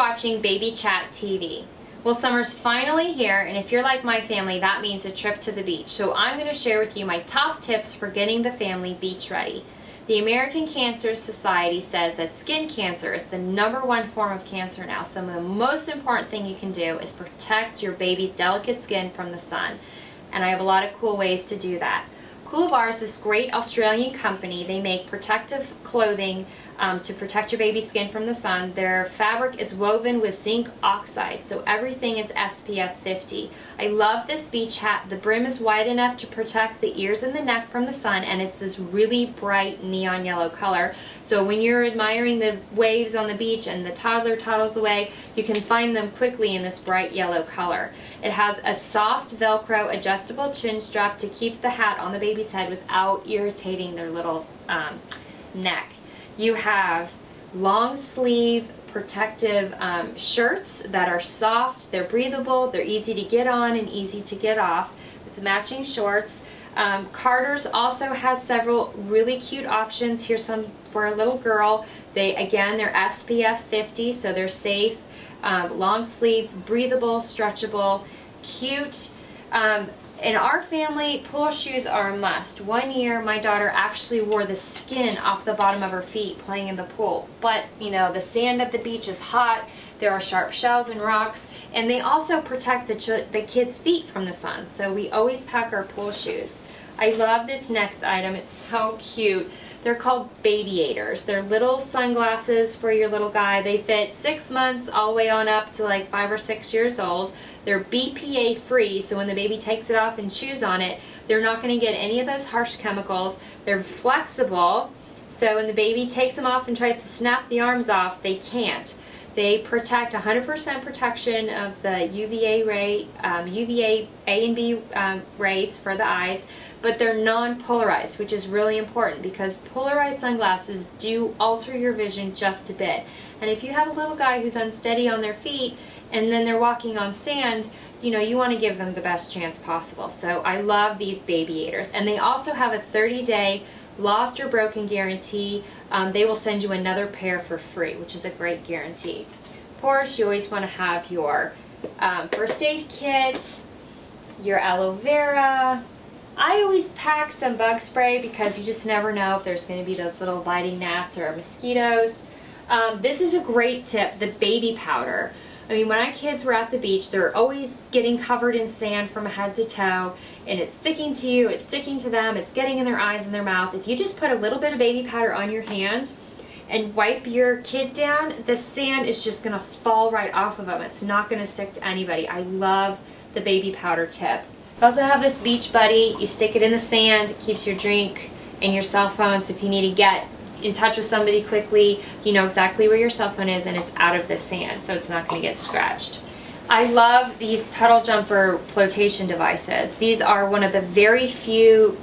watching Baby Chat TV. Well, summer's finally here, and if you're like my family, that means a trip to the beach. So I'm going to share with you my top tips for getting the family beach ready. The American Cancer Society says that skin cancer is the #1 form of cancer now. So the most important thing you can do is protect your baby's delicate skin from the sun. And I have a lot of cool ways to do that. Coolbar is this great Australian company. They make protective clothing to protect your baby's skin from the sun. Their fabric is woven with zinc oxide, so everything is SPF 50. I love this beach hat. The brim is wide enough to protect the ears and the neck from the sun, and it's this really bright neon yellow color. So when you're admiring the waves on the beach and the toddler toddles away, you can find them quickly in this bright yellow color. It has a soft Velcro adjustable chin strap to keep the hat on the baby's head without irritating their little neck. You have long sleeve protective shirts that are soft, they're breathable, they're easy to get on and easy to get off with matching shorts. Carter's also has several really cute options. Here's some for a little girl. They're SPF 50, so they're safe, long sleeve, breathable, stretchable, cute. In our family, pool shoes are a must. One year, my daughter actually wore the skin off the bottom of her feet playing in the pool. But, you know, the sand at the beach is hot, there are sharp shells and rocks, and they also protect the kids' feet from the sun. So we always pack our pool shoes. I love this next item. It's so cute. They're called Babyators. They're little sunglasses for your little guy. They fit 6 months all the way on up to like 5 or 6 years old. They're BPA free, so when the baby takes it off and chews on it, they're not going to get any of those harsh chemicals. They're flexible, so when the baby takes them off and tries to snap the arms off, they can't. They protect 100% protection of the UVA A and B rays for the eyes, but they're non-polarized, which is really important because polarized sunglasses do alter your vision just a bit. And if you have a little guy who's unsteady on their feet and then they're walking on sand, you know, you want to give them the best chance possible. So I love these Babyators. And they also have a 30-day lost or broken guarantee. They will send you another pair for free, which is a great guarantee. Of course, you always want to have your first aid kit, your aloe vera. I always pack some bug spray because you just never know if there's going to be those little biting gnats or mosquitoes. This is a great tip, the baby powder. I mean, when our kids were at the beach, they're always getting covered in sand from head to toe, and it's sticking to you, it's sticking to them, it's getting in their eyes and their mouth. If you just put a little bit of baby powder on your hand and wipe your kid down, the sand is just going to fall right off of them. It's not going to stick to anybody. I love the baby powder tip. I also have this Beach Buddy. You stick it in the sand, it keeps your drink and your cell phone, so if you need to get in touch with somebody quickly, you know exactly where your cell phone is and it's out of the sand, so it's not going to get scratched. I love these pedal jumper flotation devices. These are one of the very few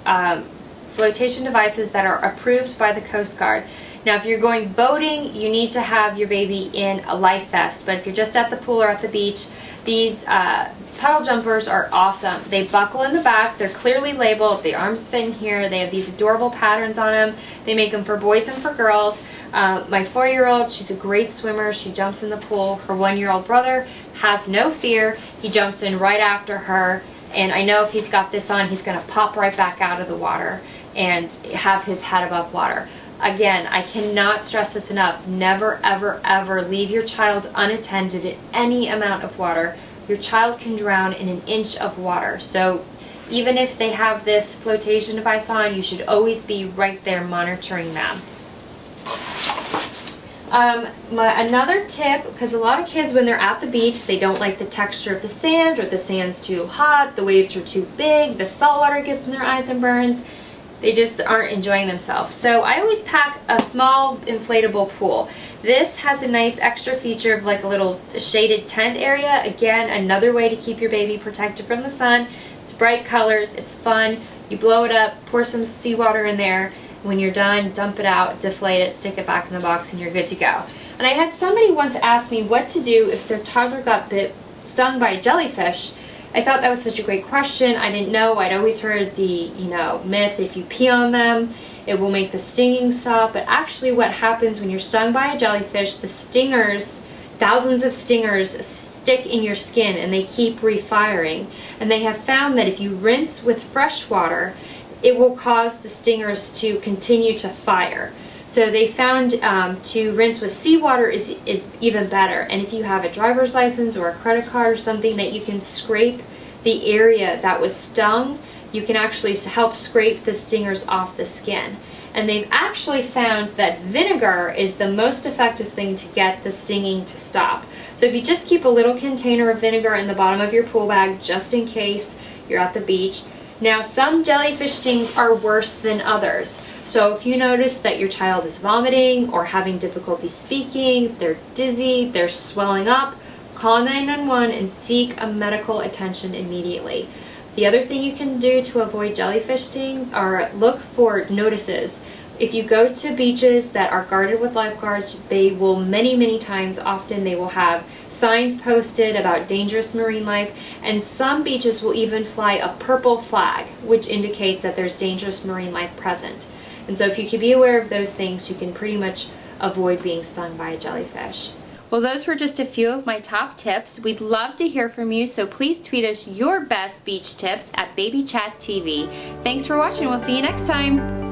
flotation devices that are approved by the Coast Guard. Now, if you're going boating, you need to have your baby in a life vest, but if you're just at the pool or at the beach, these pedal jumpers are awesome. They buckle in the back, they're clearly labeled, the arms fit in here, they have these adorable patterns on them. They make them for boys and for girls. My 4-year-old, she's a great swimmer, she jumps in the pool. Her 1-year-old brother has no fear, he jumps in right after her, and I know if he's got this on, he's going to pop right back out of the water and have his head above water. Again, I cannot stress this enough, never ever ever leave your child unattended in any amount of water. Your child can drown in an inch of water, so even if they have this flotation device on, you should always be right there monitoring them. Another tip, because a lot of kids when they're at the beach, they don't like the texture of the sand, or the sand's too hot, the waves are too big, the salt water gets in their eyes and burns. They just aren't enjoying themselves. So I always pack a small inflatable pool. This has a nice extra feature of like a little shaded tent area. Again, another way to keep your baby protected from the sun. It's bright colors, it's fun. You blow it up, pour some seawater in there. When you're done, dump it out, deflate it, stick it back in the box, and you're good to go. And I had somebody once ask me what to do if their toddler got stung by a jellyfish. I thought that was such a great question. I didn't know. I'd always heard the, myth, if you pee on them, it will make the stinging stop. But actually what happens when you're stung by a jellyfish, the stingers thousands of stingers stick in your skin and they keep refiring. And they have found that if you rinse with fresh water, it will cause the stingers to continue to fire. So they found to rinse with seawater is even better. And if you have a driver's license or a credit card or something that you can scrape the area that was stung, you can actually help scrape the stingers off the skin. And they've actually found that vinegar is the most effective thing to get the stinging to stop. So if you just keep a little container of vinegar in the bottom of your pool bag just in case you're at the beach. Now, some jellyfish stings are worse than others. So if you notice that your child is vomiting or having difficulty speaking, they're dizzy, they're swelling up, call 911 and seek a medical attention immediately. The other thing you can do to avoid jellyfish stings are look for notices. If you go to beaches that are guarded with lifeguards, they will many times, often they will have signs posted about dangerous marine life, and some beaches will even fly a purple flag, which indicates that there's dangerous marine life present. And so if you can be aware of those things, you can pretty much avoid being stung by a jellyfish. Well, those were just a few of my top tips. We'd love to hear from you, so please tweet us your best beach tips at BabyChatTV. Thanks for watching. We'll see you next time.